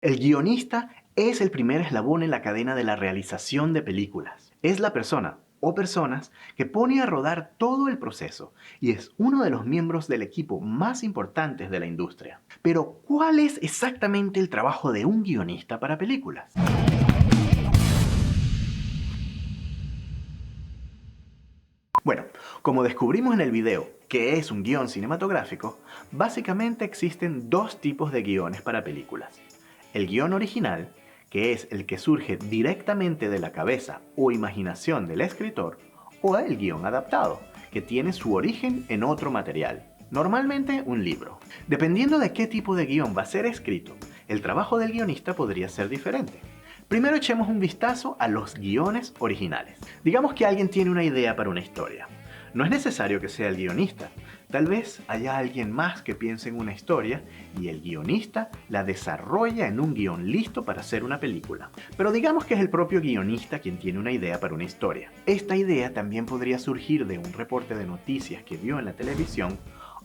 El guionista es el primer eslabón en la cadena de la realización de películas. Es la persona o personas que pone a rodar todo el proceso y es uno de los miembros del equipo más importantes de la industria. Pero, ¿cuál es exactamente el trabajo de un guionista para películas? Bueno, como descubrimos en el video que es un guión cinematográfico, básicamente existen dos tipos de guiones para películas. El guión original, que es el que surge directamente de la cabeza o imaginación del escritor, o el guión adaptado, que tiene su origen en otro material, normalmente un libro. Dependiendo de qué tipo de guión va a ser escrito, el trabajo del guionista podría ser diferente. Primero echemos un vistazo a los guiones originales. Digamos que alguien tiene una idea para una historia. No es necesario que sea el guionista. Tal vez haya alguien más que piense en una historia y el guionista la desarrolla en un guión listo para hacer una película. Pero digamos que es el propio guionista quien tiene una idea para una historia. Esta idea también podría surgir de un reporte de noticias que vio en la televisión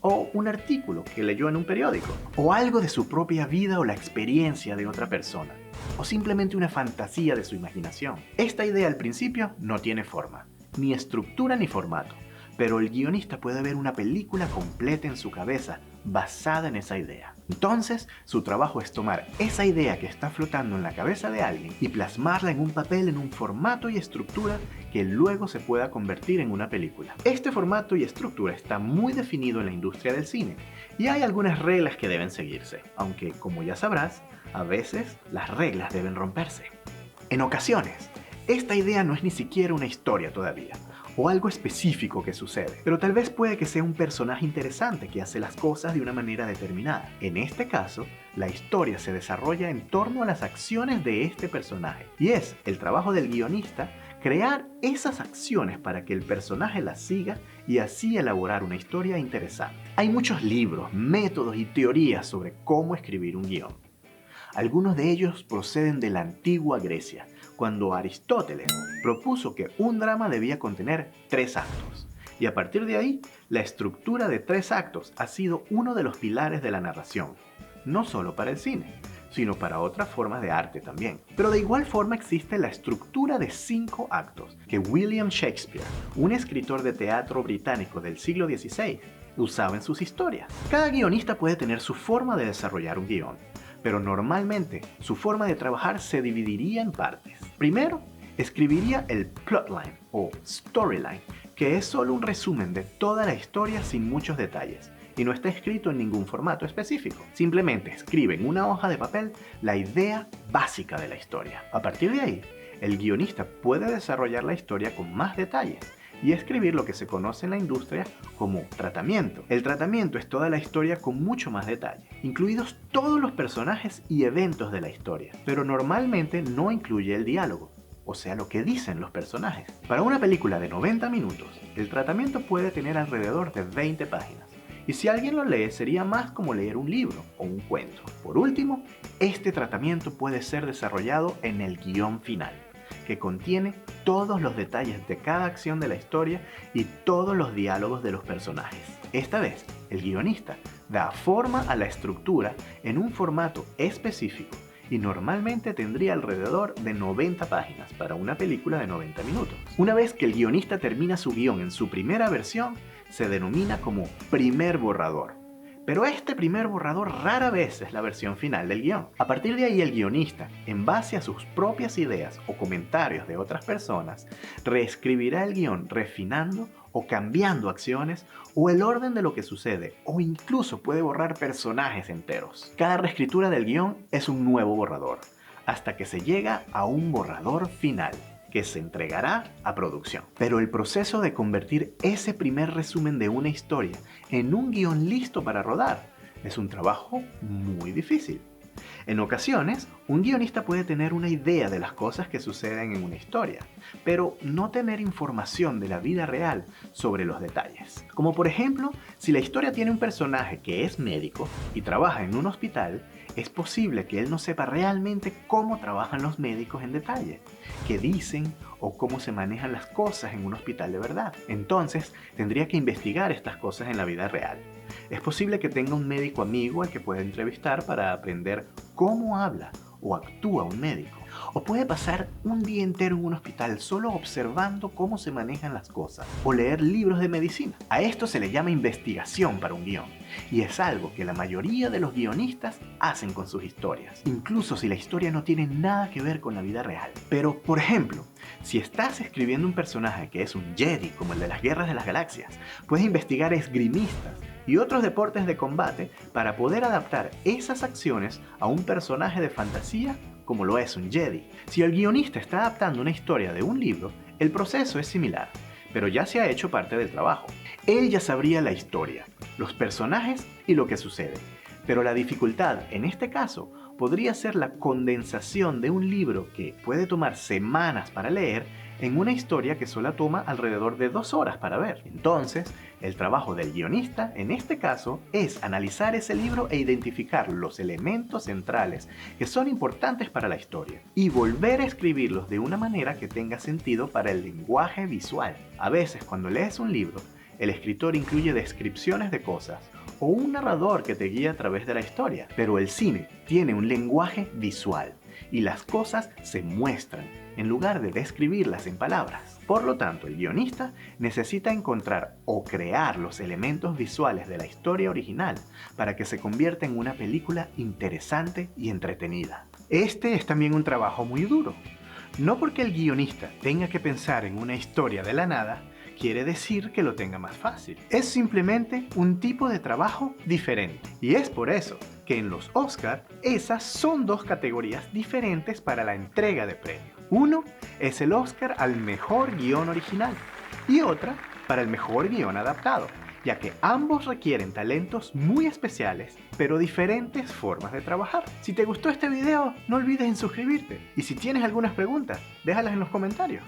o un artículo que leyó en un periódico, o algo de su propia vida o la experiencia de otra persona, o simplemente una fantasía de su imaginación. Esta idea al principio no tiene forma, ni estructura ni formato, pero el guionista puede ver una película completa en su cabeza basada en esa idea. Entonces, su trabajo es tomar esa idea que está flotando en la cabeza de alguien y plasmarla en un papel en un formato y estructura que luego se pueda convertir en una película. Este formato y estructura está muy definido en la industria del cine y hay algunas reglas que deben seguirse, aunque, como ya sabrás, a veces las reglas deben romperse. En ocasiones, esta idea no es ni siquiera una historia todavía, o algo específico que sucede, pero tal vez puede que sea un personaje interesante que hace las cosas de una manera determinada. En este caso, la historia se desarrolla en torno a las acciones de este personaje, y es el trabajo del guionista crear esas acciones para que el personaje las siga y así elaborar una historia interesante. Hay muchos libros, métodos y teorías sobre cómo escribir un guión. Algunos de ellos proceden de la antigua Grecia, cuando Aristóteles propuso que un drama debía contener 3 actos. Y a partir de ahí, la estructura de 3 actos ha sido uno de los pilares de la narración, no solo para el cine, sino para otras formas de arte también. Pero de igual forma existe la estructura de 5 actos, que William Shakespeare, un escritor de teatro británico del siglo XVI, usaba en sus historias. Cada guionista puede tener su forma de desarrollar un guión, pero normalmente su forma de trabajar se dividiría en partes. Primero, escribiría el plotline o storyline, que es solo un resumen de toda la historia sin muchos detalles y no está escrito en ningún formato específico. Simplemente escribe en una hoja de papel la idea básica de la historia. A partir de ahí, el guionista puede desarrollar la historia con más detalles y escribir lo que se conoce en la industria como tratamiento. El tratamiento es toda la historia con mucho más detalle, incluidos todos los personajes y eventos de la historia, pero normalmente no incluye el diálogo, o sea, lo que dicen los personajes. Para una película de 90 minutos, el tratamiento puede tener alrededor de 20 páginas, y si alguien lo lee sería más como leer un libro o un cuento. Por último, este tratamiento puede ser desarrollado en el guión final, que contiene todos los detalles de cada acción de la historia y todos los diálogos de los personajes. Esta vez, el guionista da forma a la estructura en un formato específico y normalmente tendría alrededor de 90 páginas para una película de 90 minutos. Una vez que el guionista termina su guión en su primera versión, se denomina como primer borrador. Pero este primer borrador rara vez es la versión final del guión. A partir de ahí el guionista, en base a sus propias ideas o comentarios de otras personas, reescribirá el guión refinando o cambiando acciones o el orden de lo que sucede, o incluso puede borrar personajes enteros. Cada reescritura del guión es un nuevo borrador, hasta que se llega a un borrador final, que se entregará a producción. Pero el proceso de convertir ese primer resumen de una historia en un guión listo para rodar es un trabajo muy difícil. En ocasiones, un guionista puede tener una idea de las cosas que suceden en una historia, pero no tener información de la vida real sobre los detalles. Como por ejemplo, si la historia tiene un personaje que es médico y trabaja en un hospital, es posible que él no sepa realmente cómo trabajan los médicos en detalle, qué dicen o cómo se manejan las cosas en un hospital de verdad. Entonces, tendría que investigar estas cosas en la vida real. Es posible que tenga un médico amigo al que pueda entrevistar para aprender cómo habla o actúa un médico. O puede pasar un día entero en un hospital solo observando cómo se manejan las cosas, o leer libros de medicina. A esto se le llama investigación para un guión, y es algo que la mayoría de los guionistas hacen con sus historias, incluso si la historia no tiene nada que ver con la vida real. Pero, por ejemplo, si estás escribiendo un personaje que es un Jedi, como el de las Guerras de las Galaxias, puedes investigar esgrimistas y otros deportes de combate para poder adaptar esas acciones a un personaje de fantasía como lo es un Jedi. Si el guionista está adaptando una historia de un libro, el proceso es similar, pero ya se ha hecho parte del trabajo. Él ya sabría la historia, los personajes y lo que sucede, pero la dificultad en este caso podría ser la condensación de un libro que puede tomar semanas para leer en una historia que solo toma alrededor de 2 horas para ver. Entonces, el trabajo del guionista, en este caso, es analizar ese libro e identificar los elementos centrales que son importantes para la historia y volver a escribirlos de una manera que tenga sentido para el lenguaje visual. A veces, cuando lees un libro, el escritor incluye descripciones de cosas o un narrador que te guía a través de la historia, pero el cine tiene un lenguaje visual y las cosas se muestran en lugar de describirlas en palabras. Por lo tanto, el guionista necesita encontrar o crear los elementos visuales de la historia original para que se convierta en una película interesante y entretenida. Este es también un trabajo muy duro. No porque el guionista tenga que pensar en una historia de la nada, quiere decir que lo tenga más fácil. Es simplemente un tipo de trabajo diferente. Y es por eso que en los Oscar, esas son 2 categorías diferentes para la entrega de premios. Uno es el Oscar al mejor guión original y otra para el mejor guión adaptado, ya que ambos requieren talentos muy especiales, pero diferentes formas de trabajar. Si te gustó este video, no olvides en suscribirte. Y si tienes algunas preguntas, déjalas en los comentarios.